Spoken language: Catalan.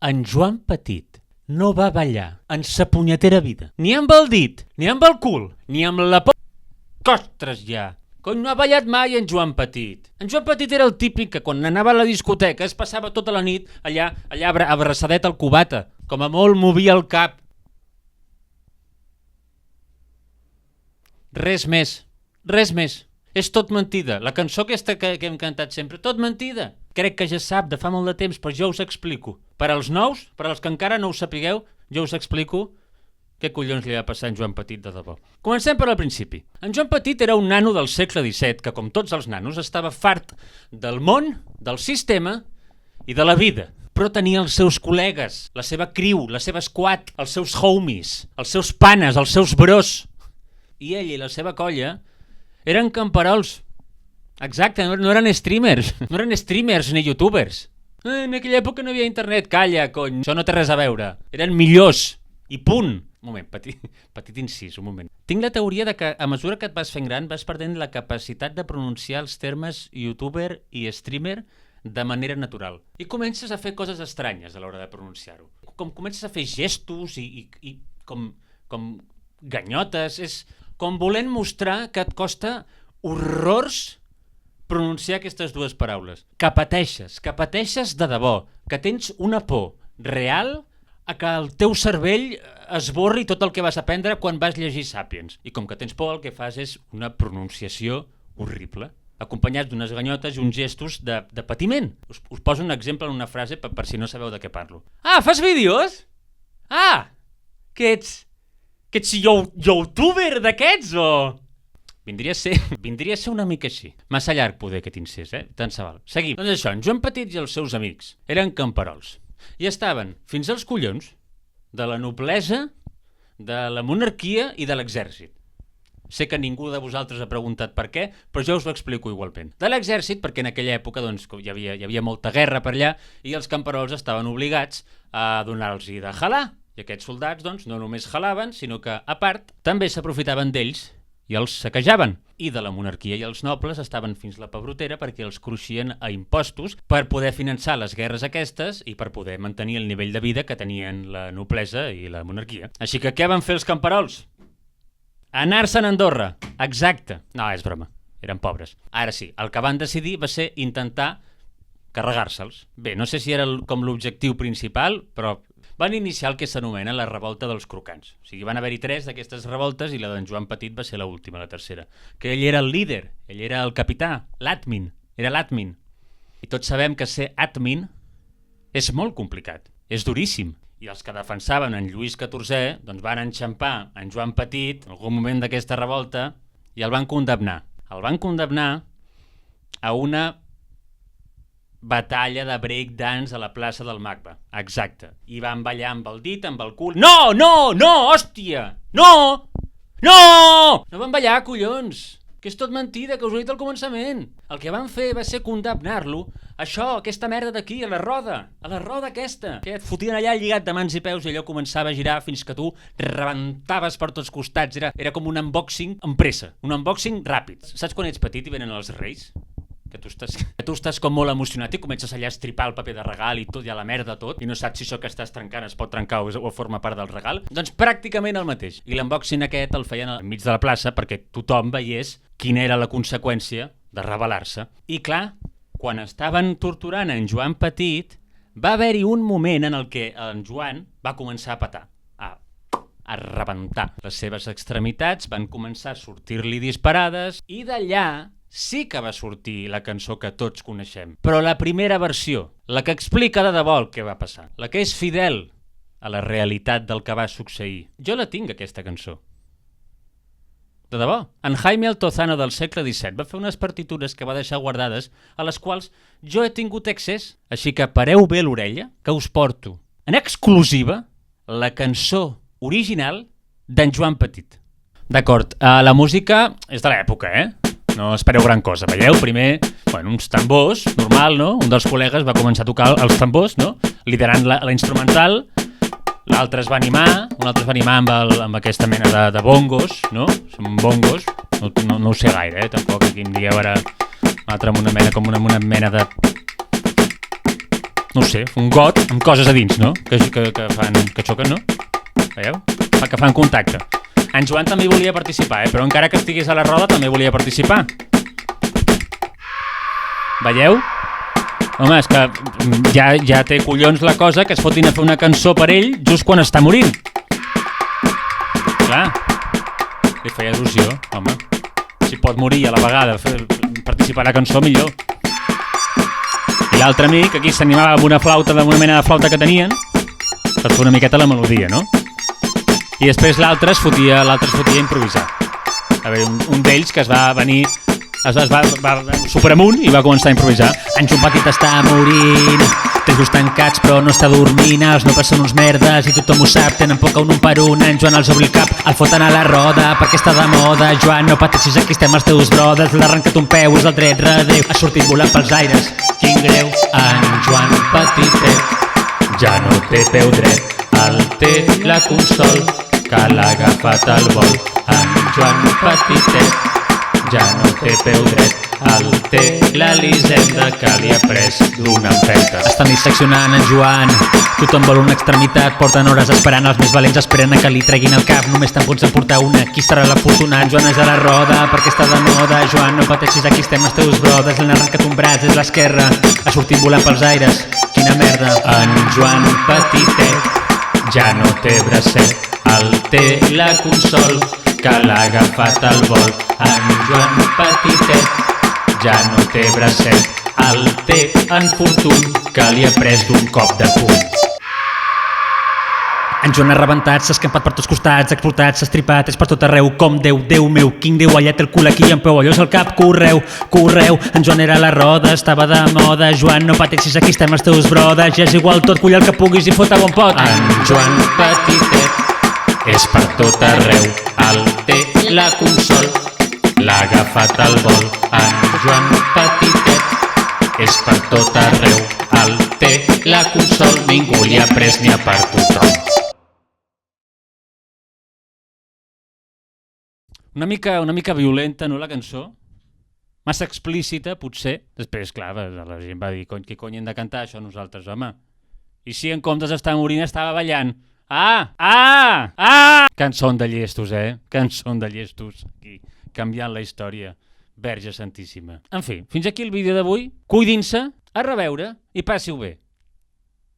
En Joan Petit no va ballar en sa punyetera vida, ni amb el dit, ni amb el cul, ni amb la Ostres, ja! Cony, no ha ballat mai en Joan Petit. En Joan Petit era el típic que quan anava a la discoteca es passava tota la nit allà abraçadet al cubata. Com a molt movia el cap. Res més. És tot mentida. La cançó aquesta que hem cantat sempre, tot mentida. Crec que ja sap de fa molt de temps, però jo us explico. Per als nous, per als que encara no ho sapigueu, jo us explico què collons li va passar a en Joan Petit de debò. Comencem per al principi. En Joan Petit era un nano del segle XVII que, com tots els nanos, estava fart del món, del sistema i de la vida. Però tenia els seus col·legues, la seva crew, la seva squad, els seus homies, els seus panes, els seus bros. I ell i la seva colla eren camperols. Exacte, no eren streamers. No eren streamers ni youtubers. En aquella època no havia internet. Calla, cony. Això no té res a veure. Eren millors. I punt. Un moment, petit incís, un moment. Tinc la teoria de que a mesura que et vas fent gran vas perdent la capacitat de pronunciar els termes youtuber i streamer de manera natural. I comences a fer coses estranyes a l'hora de pronunciar-ho. Com comences a fer gestos i com ganyotes. És com volent mostrar que et costa horrors pronunciar aquestes dues paraules. Que pateixes de debò, que tens una por real a que el teu cervell esborri tot el que vas aprendre quan vas llegir Sàpiens. I com que tens por, el que fas és una pronunciació horrible, acompanyats d'unes ganyotes i uns gestos de patiment. Us poso un exemple en una frase per si no sabeu de què parlo. Ah, fas vídeos? Ah, que ets youtuber d'aquests o...? Vindria a ser una mica així. Massa llarg poder que t'incés, Tant se val. Seguim. Doncs això, en Joan Petit i els seus amics eren camperols. I estaven fins als collons de la noblesa, de la monarquia i de l'exèrcit. Sé que ningú de vosaltres ha preguntat per què, però jo us ho explico igualment. De l'exèrcit, perquè en aquella època hi havia molta guerra per allà i els camperols estaven obligats a donar-los-hi de jalar. I aquests soldats no només jalaven, sinó que, a part, també s'aprofitaven d'ells i els saquejaven. I de la monarquia i els nobles estaven fins la pebrotera perquè els cruixien a impostos per poder finançar les guerres aquestes i per poder mantenir el nivell de vida que tenien la noblesa i la monarquia. Així que què van fer els camperols? Anar-se'n a Andorra. Exacte. No, és broma. Eren pobres. Ara sí, el que van decidir va ser intentar carregar-se'ls. Bé, no sé si era com l'objectiu principal, però van iniciar el que s'anomena la revolta dels crocants. O sigui, van haver-hi 3 d'aquestes revoltes i la d'en Joan Petit va ser l'última, la tercera. Que ell era el líder, ell era el capità, l'admin, era l'admin. I tots sabem que ser admin és molt complicat, és duríssim. I els que defensaven en Lluís XIV van enxampar en Joan Petit en algun moment d'aquesta revolta i el van condemnar. El van condemnar a una batalla de breakdance a la plaça del Macba. Exacte. I van ballar amb el dit, amb el cul... No, hòstia! No! No van ballar, collons! Que és tot mentida, que us ho he dit al començament. El que van fer va ser condemnar-lo aquesta merda d'aquí, a la roda aquesta. Que et fotien allà lligat de mans i peus i allò començava a girar fins que tu rebentaves per tots costats. Era com un unboxing amb pressa, un unboxing ràpid. Saps quan ets petit i venen els reis? Que tu estàs com molt emocionat i comences allà a estripar el paper de regal i tot, i a la merda tot, i no saps si això que estàs trencant es pot trencar o forma part del regal. Doncs pràcticament el mateix. I l'unboxing aquest el feien enmig de la plaça perquè tothom veiés quina era la conseqüència de rebel·lar-se. I clar, quan estaven torturant en Joan Petit, va haver-hi un moment en el que en Joan va començar a petar, a rebentar. Les seves extremitats van començar a sortir-li disparades i d'allà sí que va sortir la cançó que tots coneixem. Però la primera versió, la que explica de debò el que va passar, la que és fidel a la realitat del que va succeir. Jo la tinc, aquesta cançó. De debò. En Jaime Altozano del segle XVII va fer unes partitures que va deixar guardades a les quals jo he tingut accés. Així que pareu bé l'orella que us porto en exclusiva la cançó original d'en Joan Petit. D'acord, la música és de l'època, No espereu gran cosa, veieu? Primer, uns tambors, normal, no? Un dels col·legues va començar a tocar els tambors, no? Liderant la instrumental. L'altre es va animar, un altre es va animar amb aquesta mena de bongos, no? Són bongos, no ho sé gaire, tampoc aquí em digueu ara l'altre amb una mena de... no sé, un got amb coses a dins, no? Que xoquen, no? Veieu? Que fan contacte. En Joan també hi volia participar, però encara que estigués a la roda també volia participar. Veieu? Home, és que ja té collons la cosa que es fotin a fer una cançó per ell just quan està morint. Clar, li feia il·lusió, home. Si pot morir a la vegada, participar a la cançó, millor. I l'altre amic aquí s'animava amb una flauta, amb una mena de flauta que tenien, per fer una miqueta la melodia, no? I després l'altre es fotia a improvisar. A veure, un d'ells que es va venir, es va super amunt i va començar a improvisar. En Joan Petit està morint, té els ulls tancats però no està dormint, els nobles són uns merdes i tothom ho sap, tenen por que un per un, en Joan els obri el cap, el foten a la roda perquè està de moda. Joan, no pateixis, aquí estem els teus brodes, l'ha arrencat un peu, és el dret redeu, ha sortit volant pels aires, quin greu. En Joan Petitet ja no té peu dret, el té la Consol, que l'ha agafat al vol. En Joan Petitet ja no té peu dret, el té l'Elisenda, que li ha pres d'una empenta. Estan disseccionant en Joan, tothom vol una extremitat, porten hores esperant, els més valents esperen a que li treguin el cap, només te'n pots emportar una, qui serà l'afortunat? Joan és a la roda perquè està de moda. Joan, no pateixis, aquí estem els teus brodes, l'han arrencat un braç, és l'esquerra, ha sortit volant pels aires, quina merda. En Joan Petitet ja no té bracet, el té la Consol, que l'ha agafat al vol. En Joan Petitet ja no té bracet, el té en Fortun, que li ha pres d'un cop de puny. En Joan ha rebentat, s'ha escampat per tots costats, ha explotat, s'ha estripat, és per tot arreu, com Déu, Déu meu, quin Déu, allà té el cul aquí, en peu allò és el cap, correu, correu. En Joan era a la roda, estava de moda. Joan, no pateixis, aquí estem els teus brodes, ja és igual tot, cull el que puguis i fot a bon pot. En Joan Petitet és per tot arreu, el té la Consol, l'ha agafat al vol. En Joan Petitet és per tot arreu, el té la Consol, ningú li ha pres ni ha per tothom. Una mica violenta, no, la cançó? Massa explícita, potser. Després, clar, la gent va dir, què cony hem de cantar això nosaltres, home? I si en comptes d'estar morint estava ballant? Ah! Ah! Ah! Cançó de llestos, Cançó de llestos. Aquí, canviant la història. Verge Santíssima. En fi, fins aquí el vídeo d'avui. Cuidin-se, a reveure i passi-ho bé.